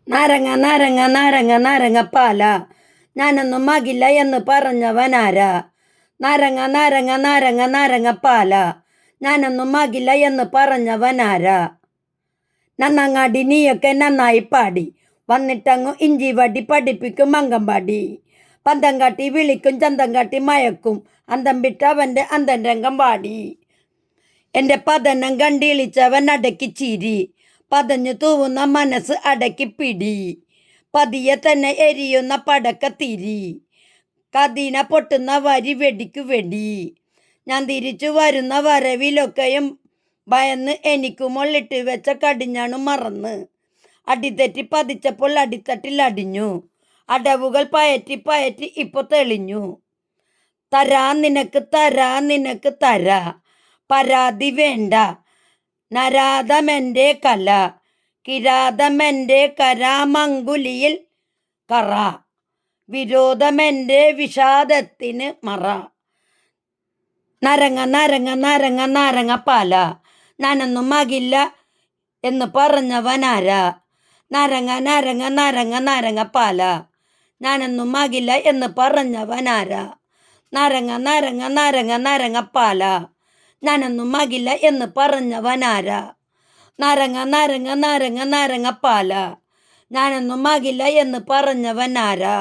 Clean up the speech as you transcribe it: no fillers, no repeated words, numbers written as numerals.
നാരങ്ങ നാരങ്ങ നാരങ്ങ നാരങ്ങപ്പാല ഞാനൊന്നും ആകില്ല എന്ന് പറഞ്ഞവനാരാ? നാരങ്ങ നാരങ്ങ നാരങ്ങ നാരങ്ങപ്പാല ഞാനൊന്നും ആകില്ല എന്ന് പറഞ്ഞവനാരാ? നന്നങ്ങാടി നീയൊക്കെ നന്നായി പാടി വന്നിട്ടങ്ങു ഇഞ്ചി വടി പഠിപ്പിക്കും അങ്കമ്പാടി. പന്തം കാട്ടി വിളിക്കും ചന്തം കാട്ടി മയക്കും അന്തം വിട്ടവൻ്റെ അന്തൻ രംഗം പാടി. എൻ്റെ പതനം കണ്ടിളിച്ചവൻ അടക്കി ചിരി പതഞ്ഞു തൂവുന്ന മനസ്സ് അടക്കി പിടി. പതിയെ തന്നെ എരിയുന്ന പടക്കത്തിരി കതിന പൊട്ടുന്ന വരി വെടിക്കു വെടി. ഞാൻ തിരിച്ചു വരുന്ന വരവിലൊക്കെയും ഭയന്ന് എനിക്കു മുള്ളിട്ട് വെച്ച കടിഞ്ഞാണു മറന്ന്. അടിതെറ്റി പതിച്ചപ്പോൾ അടിത്തട്ടിൽ അടിഞ്ഞു. അടവുകൾ പയറ്റി പയറ്റി ഇപ്പൊ തെളിഞ്ഞു. തരാ നിനക്ക് തരാ നിനക്ക് തരാ പരാതി വേണ്ട. നരാധമെൻ്റെ കല കിരാതമെൻ്റെ കരാമങ്കുലിയിൽ കറ. വിരോധമെൻ്റെ വിഷാദത്തിന് മറ. നാരങ്ങ നാരങ്ങ നാരങ്ങ നാരങ്ങപ്പാല ഞാനൊന്നും ആകില്ല എന്ന് പറഞ്ഞവനാരാ? നാരങ്ങ നാരങ്ങ നാരങ്ങ നാരങ്ങപ്പാല ഞാനൊന്നും ആകില്ല എന്ന് പറഞ്ഞവനാരാ? നാരങ്ങ നാരങ്ങ നാരങ്ങ നാരങ്ങപ്പാല ഞാനൊന്നും ആകില്ല എന്ന് പറഞ്ഞവനാരാ? നാരങ്ങ നാരങ്ങ നാരങ്ങ നാരങ്ങപ്പാല ഞാനൊന്നും ആകില്ല എന്ന് പറഞ്ഞവനാരാ?